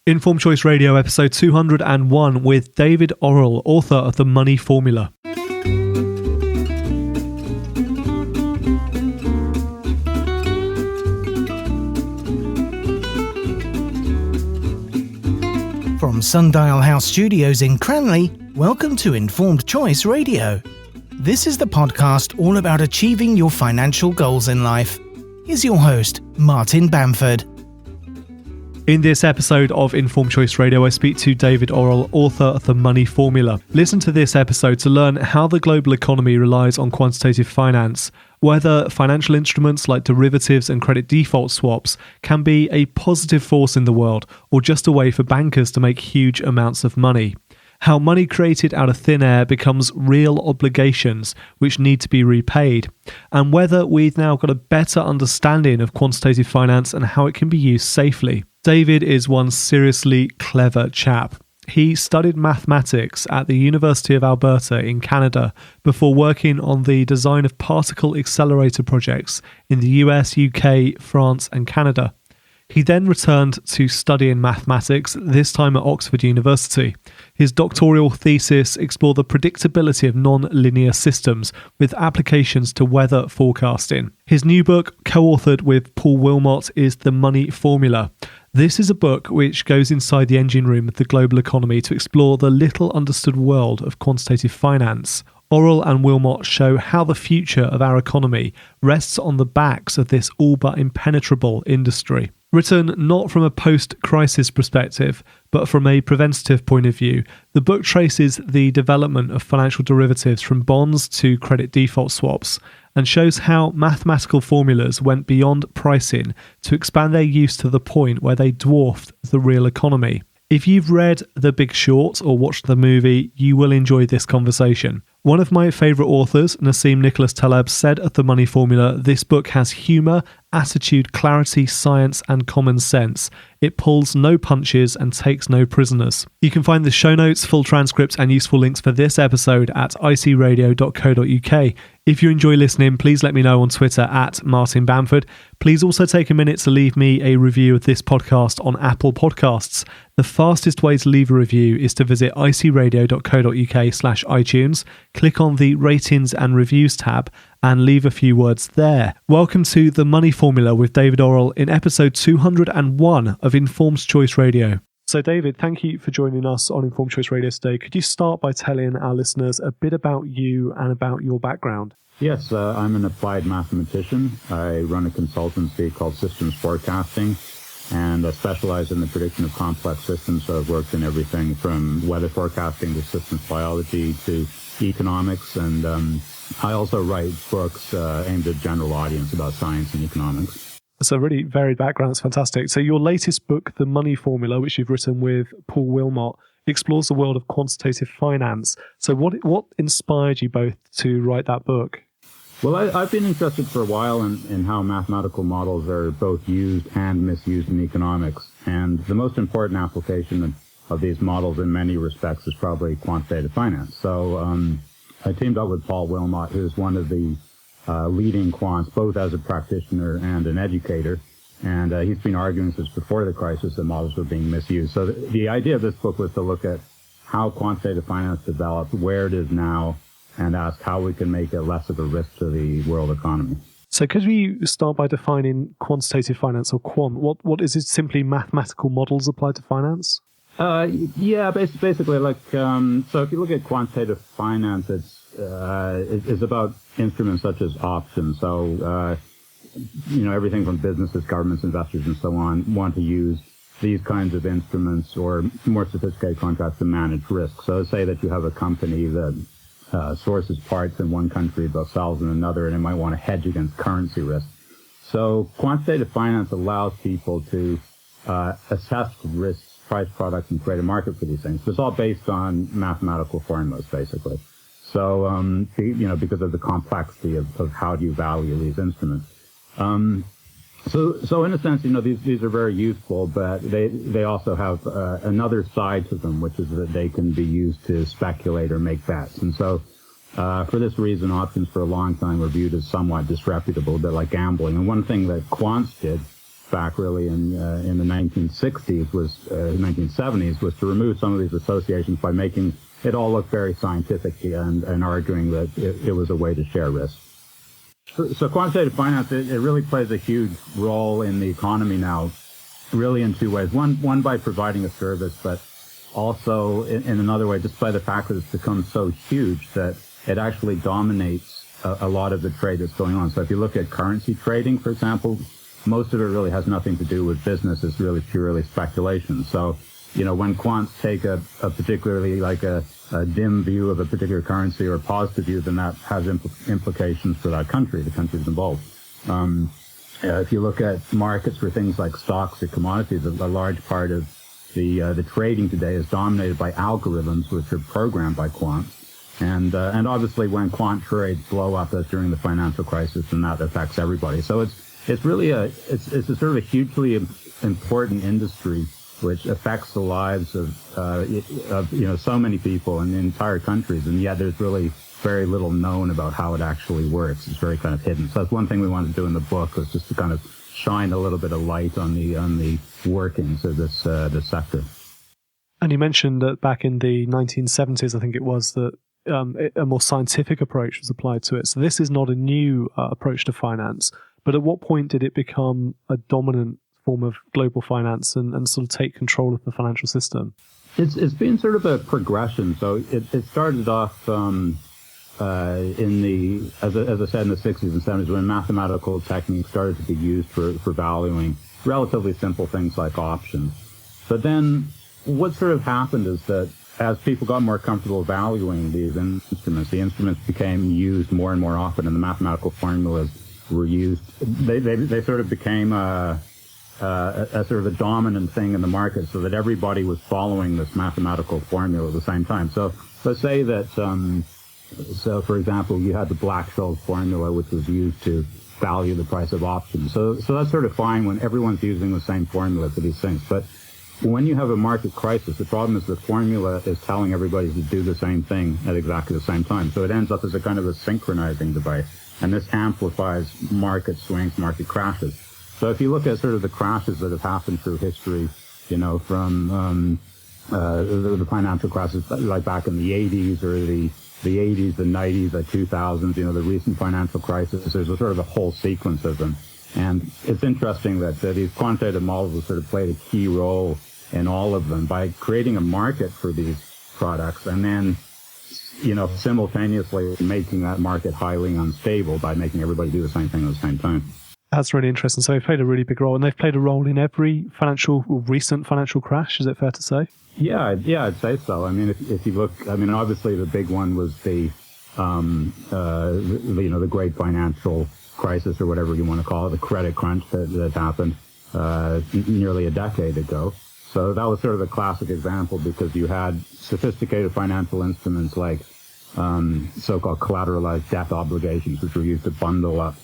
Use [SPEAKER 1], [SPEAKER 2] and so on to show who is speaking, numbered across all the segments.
[SPEAKER 1] Informed Choice Radio, episode 201 with David Orrell, author of The Money Formula.
[SPEAKER 2] From Sundial House Studios in Cranley, welcome to Informed Choice Radio. This is the podcast all about achieving your financial goals in life. Here's your host, Martin Bamford.
[SPEAKER 1] In this episode of Informed Choice Radio, I speak to David Orrell, author of The Money Formula. Listen to this episode to learn how the global economy relies on quantitative finance, whether financial instruments like derivatives and credit default swaps can be a positive force in the world or just a way for bankers to make huge amounts of money, how money created out of thin air becomes real obligations which need to be repaid, and whether we've now got a better understanding of quantitative finance and how it can be used safely. David is one seriously clever chap. He studied mathematics at the University of Alberta in Canada before working on the design of particle accelerator projects in the US, UK, France and Canada. He then returned to studying mathematics, this time at Oxford University. His doctoral thesis explored the predictability of nonlinear systems with applications to weather forecasting. His new book, co-authored with Paul Wilmot, is The Money Formula. This is a book which goes inside the engine room of the global economy to explore the little understood world of quantitative finance. Orrell and Wilmot show how the future of our economy rests on the backs of this all but impenetrable industry. Written not from a post-crisis perspective, but from a preventative point of view, the book traces the development of financial derivatives from bonds to credit default swaps and shows how mathematical formulas went beyond pricing to expand their use to the point where they dwarfed the real economy. If you've read The Big Short or watched the movie, you will enjoy this conversation. One of my favourite authors, Nassim Nicholas Taleb, said of The Money Formula, this book has humour, attitude, clarity, science and common sense. It pulls no punches and takes no prisoners. You can find the show notes, full transcripts and useful links for this episode at icradio.co.uk. If you enjoy listening, please let me know on Twitter at Martin Bamford. Please also take a minute to leave me a review of this podcast on Apple Podcasts. The fastest way to leave a review is to visit icradio.co.uk/iTunes, click on the ratings and reviews tab and leave a few words there. Welcome to The Money Formula with David Orrell in episode 201 of Informed Choice Radio. So David, thank you for joining us on Informed Choice Radio today. Could you start by telling our listeners a bit about you and about your background?
[SPEAKER 3] Yes, I'm an applied mathematician. I run a consultancy called Systems Forecasting, and I specialize in the prediction of complex systems. So I've worked in everything from weather forecasting to systems biology to economics, and I also write books aimed at general audience about science and economics.
[SPEAKER 1] It's a really varied background. It's fantastic. So your latest book, The Money Formula, which you've written with Paul Wilmot, explores the world of quantitative finance. So what inspired you both to write that book?
[SPEAKER 3] Well, I've been interested for a while in how mathematical models are both used and misused in economics. And the most important application of these models in many respects is probably quantitative finance. So I teamed up with Paul Wilmot, who's one of the leading quants, both as a practitioner and an educator. And he's been arguing since before the crisis that models were being misused. So the idea of this book was to look at how quantitative finance developed, where it is now, and ask how we can make it less of a risk to the world economy.
[SPEAKER 1] So could we start by defining quantitative finance or quant? What is it? Simply mathematical models applied to finance?
[SPEAKER 3] Yeah, basically like, so if you look at quantitative finance, it's about instruments such as options. So, everything from businesses, governments, investors, and so on want to use these kinds of instruments or more sophisticated contracts to manage risk. So say that you have a company that sources parts in one country but sells in another, and it might want to hedge against currency risk. So quantitative finance allows people to assess risks, price products, and create a market for these things. But it's all based on mathematical formulas, basically. So, because of the complexity of how do you value these instruments. So in a sense, these are very useful, but they also have another side to them, which is that they can be used to speculate or make bets. And so, for this reason, options for a long time were viewed as somewhat disreputable, a bit like gambling. And one thing that quants did back really in the 1970s was to remove some of these associations by making it all look very scientific and arguing that it was a way to share risk. So quantitative finance, it really plays a huge role in the economy now, really in two ways. One by providing a service, but also in another way, just by the fact that it's become so huge that it actually dominates a lot of the trade that's going on. So if you look at currency trading, for example, most of it really has nothing to do with business. It's really purely speculation. So, when quants take a particularly like a dim view of a particular currency or a positive view, then that has implications for that country, the countries involved. If you look at markets for things like stocks or commodities, a large part of the trading today is dominated by algorithms, which are programmed by quants. And obviously when quant trades blow up as during the financial crisis, then that affects everybody. So it's really it's a sort of a hugely important industry which affects the lives of so many people in entire countries, and yet there's really very little known about how it actually works. It's very kind of hidden. So that's one thing we wanted to do in the book, was just to kind of shine a little bit of light on the workings of this sector.
[SPEAKER 1] And you mentioned that back in the 1970s, I think it was, that a more scientific approach was applied to it. So this is not a new approach to finance, but at what point did it become a dominant form of global finance and sort of take control of the financial system?
[SPEAKER 3] It's been sort of a progression. So it started off as I said, in the 60s and 70s, when mathematical techniques started to be used for valuing relatively simple things like options. But then what sort of happened is that as people got more comfortable valuing these instruments, the instruments became used more and more often, and the mathematical formulas were used. They sort of became a sort of a dominant thing in the market, so that everybody was following this mathematical formula at the same time. So let's say that, for example, you had the Black-Scholes formula, which was used to value the price of options. So that's sort of fine when everyone's using the same formula for these things. But when you have a market crisis, the problem is the formula is telling everybody to do the same thing at exactly the same time. So it ends up as a kind of a synchronizing device. And this amplifies market swings, market crashes. So if you look at sort of the crashes that have happened through history, from the financial crisis, like back in the 80s or the 80s, the 90s, the 2000s, the recent financial crisis, there's a sort of a whole sequence of them. And it's interesting that these quantitative models have sort of played a key role in all of them by creating a market for these products and then, simultaneously making that market highly unstable by making everybody do the same thing at the same time.
[SPEAKER 1] That's really interesting. So they've played a really big role, and they've played a role in every recent financial crash. Is it fair to say?
[SPEAKER 3] Yeah, I'd say so. I mean, if you look, obviously the big one was the great financial crisis, or whatever you want to call it, the credit crunch that happened nearly a decade ago. So that was sort of a classic example, because you had sophisticated financial instruments like so-called collateralized debt obligations, which were used to bundle up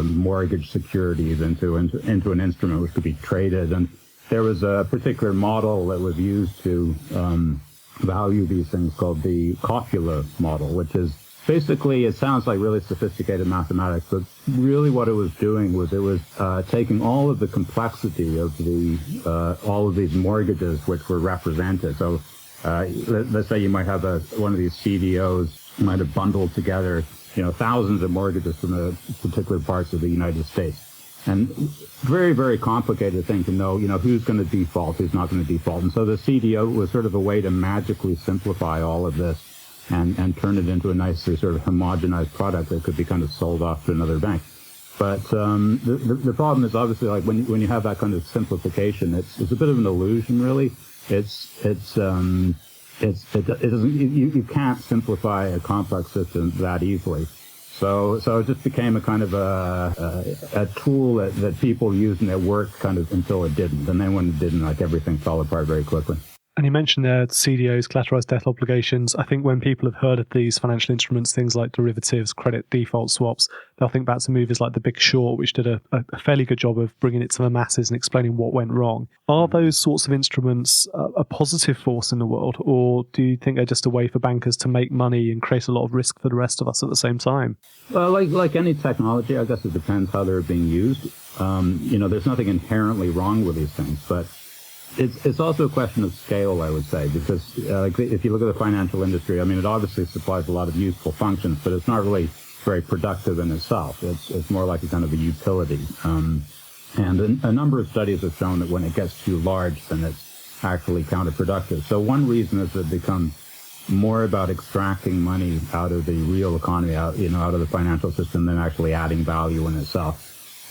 [SPEAKER 3] mortgage securities into an instrument which could be traded. And there was a particular model that was used to value these things called the copula model, which is basically, it sounds like really sophisticated mathematics, but really what it was doing was it was taking all of the complexity of all of these mortgages which were represented. So let's say you might have one of these CDOs might have bundled together thousands of mortgages from the particular parts of the United States. And very, very complicated thing to know, who's going to default, who's not going to default. And so the CDO was sort of a way to magically simplify all of this and turn it into a nicely sort of homogenized product that could be kind of sold off to another bank. But the problem is obviously, like when you have that kind of simplification, it's a bit of an illusion, really. It doesn't, you can't simplify a complex system that easily. So it just became a kind of a tool that people used and it worked kind of until it didn't. And then when it didn't, like everything fell apart very quickly.
[SPEAKER 1] And you mentioned there CDOs, collateralized debt obligations. I think when people have heard of these financial instruments, things like derivatives, credit default swaps, they'll think back to movies like The Big Short, which did a fairly good job of bringing it to the masses and explaining what went wrong. Are those sorts of instruments a positive force in the world, or do you think they're just a way for bankers to make money and create a lot of risk for the rest of us at the same time?
[SPEAKER 3] Well, like any technology, I guess it depends how they're being used. There's nothing inherently wrong with these things, but it's also a question of scale, I would say, because if you look at the financial industry, I mean, it obviously supplies a lot of useful functions, but it's not really very productive in itself. It's more like a kind of a utility. And a number of studies have shown that when it gets too large, then it's actually counterproductive. So one reason is it becomes more about extracting money out of the real economy, out of the financial system, than actually adding value in itself.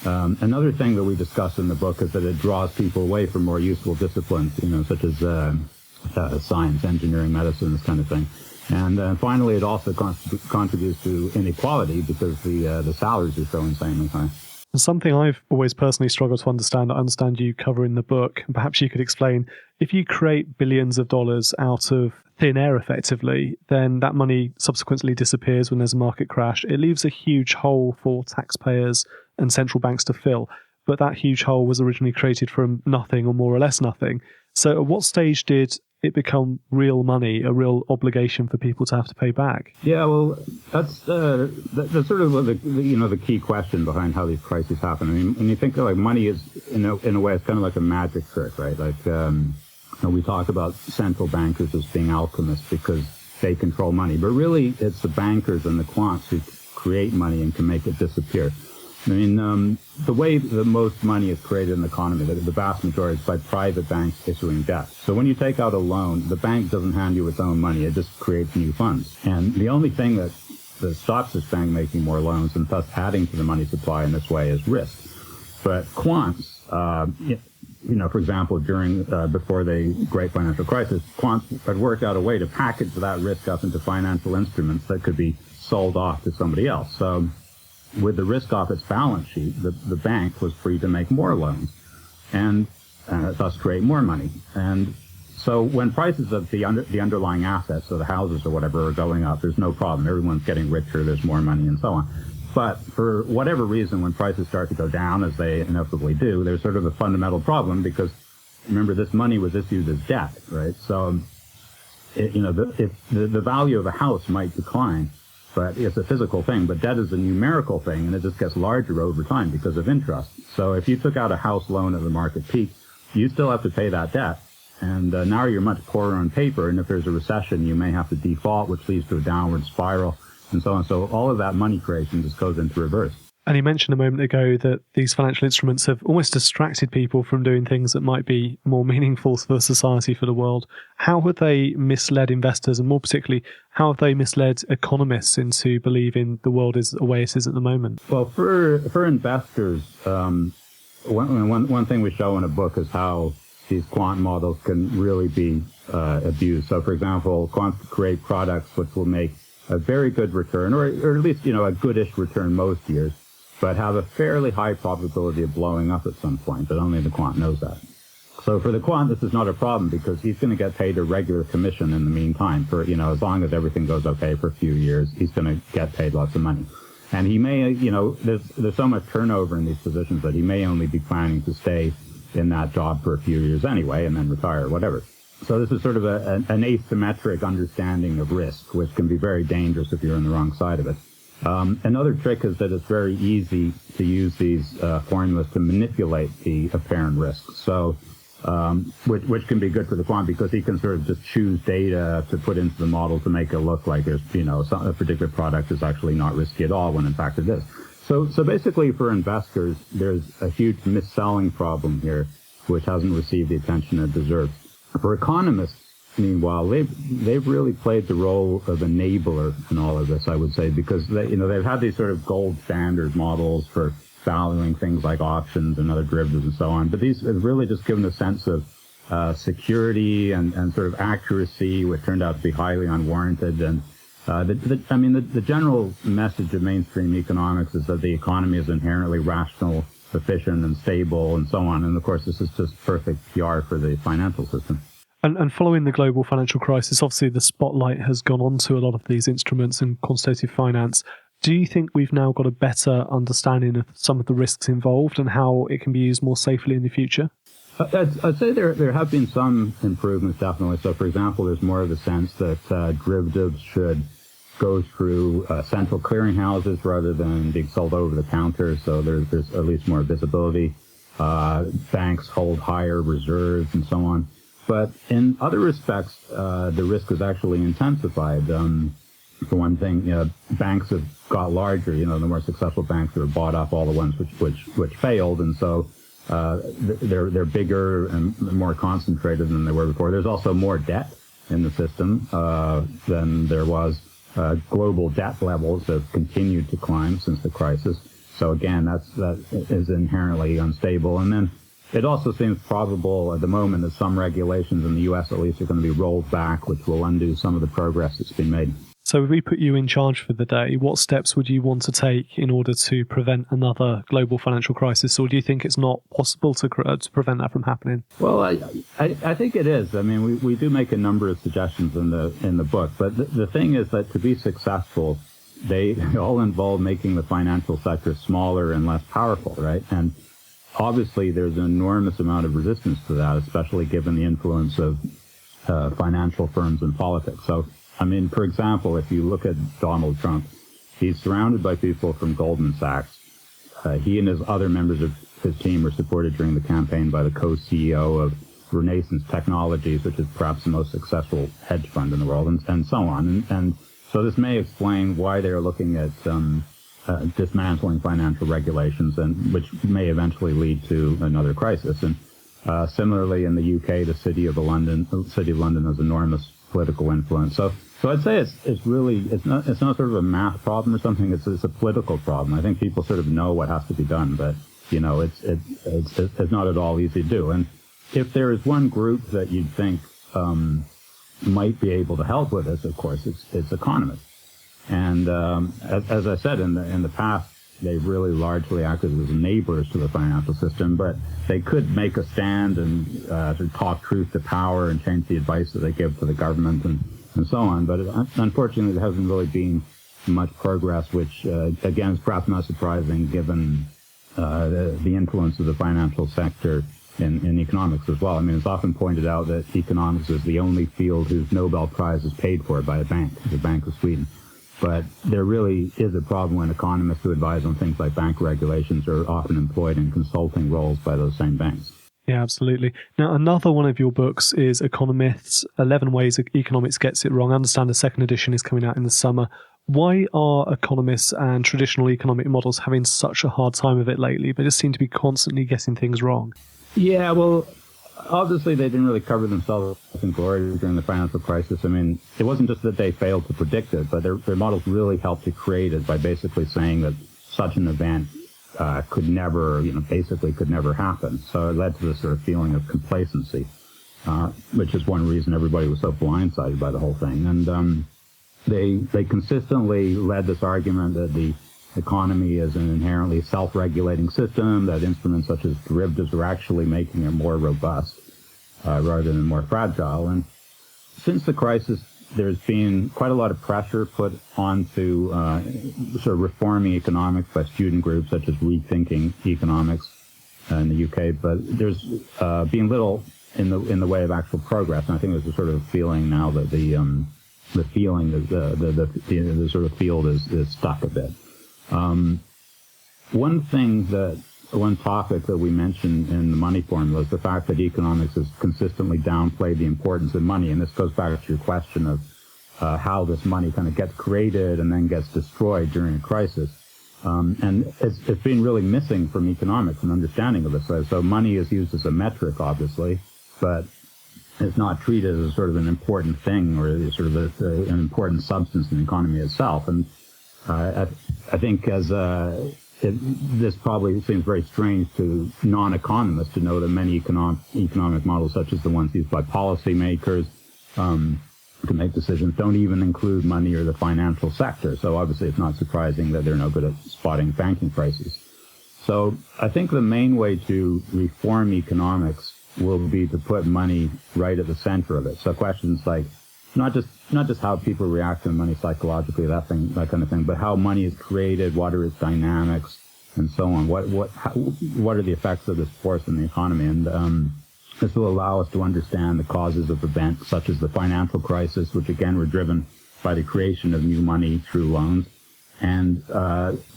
[SPEAKER 3] Another thing that we discuss in the book is that it draws people away from more useful disciplines, such as science, engineering, medicine, this kind of thing. And finally, it also contributes to inequality because the salaries are so insanely high.
[SPEAKER 1] Something I've always personally struggled to understand, I understand you cover in the book, and perhaps you could explain, if you create billions of dollars out of thin air effectively, then that money subsequently disappears when there's a market crash. It leaves a huge hole for taxpayers and central banks to fill. But that huge hole was originally created from nothing, or more or less nothing. So at what stage did it become real money, a real obligation for people to have to pay back?
[SPEAKER 3] Yeah, well, that's sort of the key question behind how these crises happen. I mean, when you think of like money is in a way, it's kind of like a magic trick, right? Like we talk about central bankers as being alchemists because they control money, but really it's the bankers and the quants who create money and can make it disappear. I mean, the way that most money is created in the economy, the vast majority, is by private banks issuing debt. So when you take out a loan, the bank doesn't hand you its own money. It just creates new funds. And the only thing that stops this bank making more loans and thus adding to the money supply in this way is risk. But quants, for example, before the great financial crisis, quants had worked out a way to package that risk up into financial instruments that could be sold off to somebody else. So with the risk off its balance sheet, the bank was free to make more loans and thus create more money. And so when prices of the underlying assets, so the houses or whatever, are going up, there's no problem. Everyone's getting richer, there's more money, and so on. But for whatever reason, when prices start to go down, as they inevitably do, there's sort of a fundamental problem because, remember, this money was issued as debt, right? So, the value of a house might decline, but it's a physical thing. But debt is a numerical thing, and it just gets larger over time because of interest. So if you took out a house loan at the market peak, you still have to pay that debt. And now you're much poorer on paper, and if there's a recession, you may have to default, which leads to a downward spiral, and so on. So all of that money creation just goes into reverse.
[SPEAKER 1] And you mentioned a moment ago that these financial instruments have almost distracted people from doing things that might be more meaningful for society, for the world. How have they misled investors, and more particularly, how have they misled economists into believing the world is the way it is at the moment?
[SPEAKER 3] Well, for investors, one thing we show in a book is how these quant models can really be abused. So, for example, quants create products which will make a very good return, or at least, a goodish return most years, but have a fairly high probability of blowing up at some point, but only the quant knows that. So for the quant, this is not a problem because he's going to get paid a regular commission in the meantime for, as long as everything goes okay for a few years, he's going to get paid lots of money. And he may, there's so much turnover in these positions that he may only be planning to stay in that job for a few years anyway and then retire, whatever. So this is sort of an asymmetric understanding of risk, which can be very dangerous if you're on the wrong side of it. Another trick is that it's very easy to use these formulas to manipulate the apparent risk. So, which can be good for the quant because he can sort of just choose data to put into the model to make it look like there's, a particular product is actually not risky at all when in fact it is. So basically for investors, there's a huge mis-selling problem here, which hasn't received the attention it deserves. For economists, meanwhile, they've really played the role of enabler in all of this, I would say, because they've had these sort of gold standard models for valuing things like options and other derivatives and so on. But these have really just given a sense of security and sort of accuracy, which turned out to be highly unwarranted. And the general message of mainstream economics is that the economy is inherently rational, efficient, and stable, and so on. And of course, this is just perfect PR for the financial system.
[SPEAKER 1] And following the global financial crisis, obviously the spotlight has gone onto a lot of these instruments and quantitative finance. Do you think we've now got a better understanding of some of the risks involved and how it can be used more safely in the future?
[SPEAKER 3] I'd say there have been some improvements, definitely. So, for example, there's more of a sense that derivatives should go through central clearinghouses rather than being sold over the counter. So there's at least more visibility. Banks hold higher reserves and so on. But in other respects, the risk has actually intensified. For one thing, banks have got larger. The more successful banks have bought up all the ones which failed, and so they're bigger and more concentrated than they were before. There's also more debt in the system than there was. Global debt levels have continued to climb since the crisis. So again, that is inherently unstable. And then it also seems probable at the moment that some regulations in the U.S. at least are going to be rolled back, which will undo some of the progress that's been made.
[SPEAKER 1] So if we put you in charge for the day, what steps would you want to take in order to prevent another global financial crisis? Or do you think it's not possible to prevent that from happening?
[SPEAKER 3] Well, I think it is. I mean, we do make a number of suggestions in the book, but the thing is that to be successful, they all involve making the financial sector smaller and less powerful, right? And obviously there's an enormous amount of resistance to that, especially given the influence of financial firms in politics. So, I mean, for example, if you look at Donald Trump, he's surrounded by people from Goldman Sachs. He and his other members of his team were supported during the campaign by the co-CEO of Renaissance Technologies, which is perhaps the most successful hedge fund in the world, and so on. And so this may explain why they're looking at dismantling financial regulations, and which may eventually lead to another crisis. And similarly, in the UK, the City of London has enormous political influence. So I'd say it's not sort of a math problem or something. It's a political problem. I think people sort of know what has to be done, but it's not at all easy to do. And if there is one group that you'd think might be able to help with this, of course, it's economists. And as I said in the past, they've really largely acted as neighbors to the financial system, but they could make a stand and sort of talk truth to power and change the advice that they give to the government and so on. But unfortunately, there hasn't really been much progress, which, again, is perhaps not surprising given the influence of the financial sector in economics as well. I mean, it's often pointed out that economics is the only field whose Nobel Prize is paid for by a bank, the Bank of Sweden. But there really is a problem when economists who advise on things like bank regulations are often employed in consulting roles by those same banks.
[SPEAKER 1] Yeah, absolutely. Now, another one of your books is Economists, 11 Ways Economics Gets It Wrong. I understand the second edition is coming out in the summer. Why are economists and traditional economic models having such a hard time of it lately? They just seem to be constantly getting things wrong.
[SPEAKER 3] Yeah, well, obviously they didn't really cover themselves in glory during the financial crisis. I mean, it wasn't just that they failed to predict it, but their models really helped to create it by basically saying that such an event could never happen. So it led to this sort of feeling of complacency, which is one reason everybody was so blindsided by the whole thing. And they consistently led this argument that the economy is an inherently self-regulating system, that instruments such as derivatives are actually making it more robust rather than more fragile. And since the crisis, there's been quite a lot of pressure put onto sort of reforming economics by student groups such as Rethinking Economics in the UK, but there's been little in the way of actual progress. And I think there's a sort of feeling now that the sort of field is stuck a bit. One topic that we mentioned in the money formula is the fact that economics has consistently downplayed the importance of money. And this goes back to your question of how this money kind of gets created and then gets destroyed during a crisis. And it's been really missing from economics an understanding of this. So money is used as a metric, obviously, but it's not treated as sort of an important thing or sort of an important substance in the economy itself. And I think this probably seems very strange to non-economists to know that many economic models, such as the ones used by policymakers to make decisions, don't even include money or the financial sector. So obviously it's not surprising that they're no good at spotting banking crises. So I think the main way to reform economics will be to put money right at the center of it. So questions like not just how people react to money psychologically, that kind of thing, but how money is created, what are its dynamics, and so on. What are the effects of this force in the economy? And this will allow us to understand the causes of events such as the financial crisis, which again were driven by the creation of new money through loans. And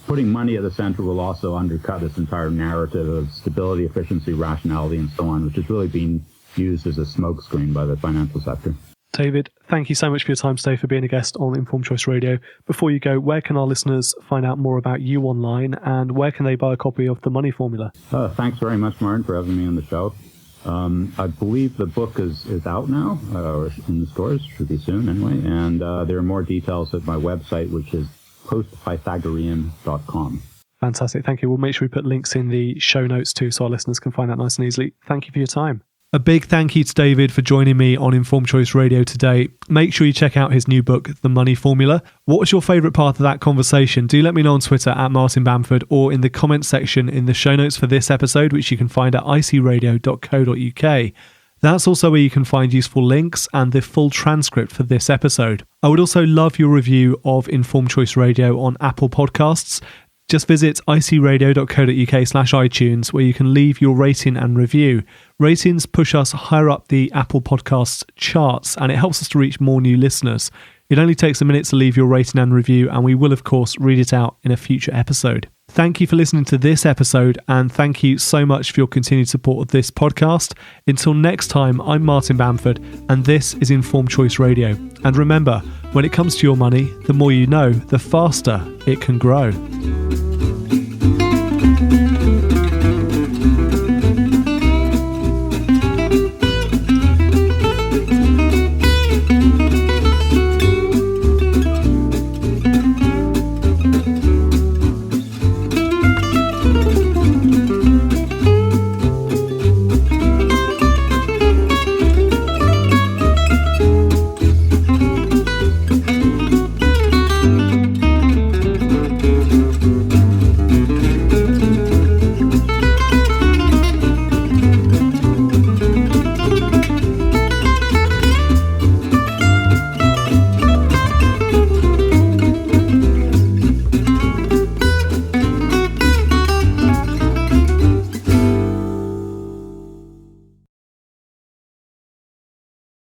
[SPEAKER 3] putting money at the center will also undercut this entire narrative of stability, efficiency, rationality, and so on, which is really being used as a smokescreen by the financial sector.
[SPEAKER 1] David, thank you so much for your time today, for being a guest on Informed Choice Radio. Before you go, where can our listeners find out more about you online, and where can they buy a copy of The Money Formula?
[SPEAKER 3] Thanks very much, Martin, for having me on the show. I believe the book is out now, or in the stores, should be soon anyway, and there are more details at my website, which is postpythagorean.com.
[SPEAKER 1] Fantastic, thank you. We'll make sure we put links in the show notes too, so our listeners can find that nice and easily. Thank you for your time. A big thank you to David for joining me on Informed Choice Radio today. Make sure you check out his new book, The Money Formula. What was your favourite part of that conversation? Do let me know on Twitter at Martin Bamford, or in the comments section in the show notes for this episode, which you can find at icradio.co.uk. That's also where you can find useful links and the full transcript for this episode. I would also love your review of Informed Choice Radio on Apple Podcasts. Just visit icradio.co.uk/iTunes, where you can leave your rating and review. Ratings push us higher up the Apple Podcasts charts, and it helps us to reach more new listeners. It only takes a minute to leave your rating and review, and we will, of course, read it out in a future episode. Thank you for listening to this episode, and thank you so much for your continued support of this podcast. Until next time, I'm Martin Bamford, and this is Informed Choice Radio. And remember, when it comes to your money, the more you know, the faster it can grow.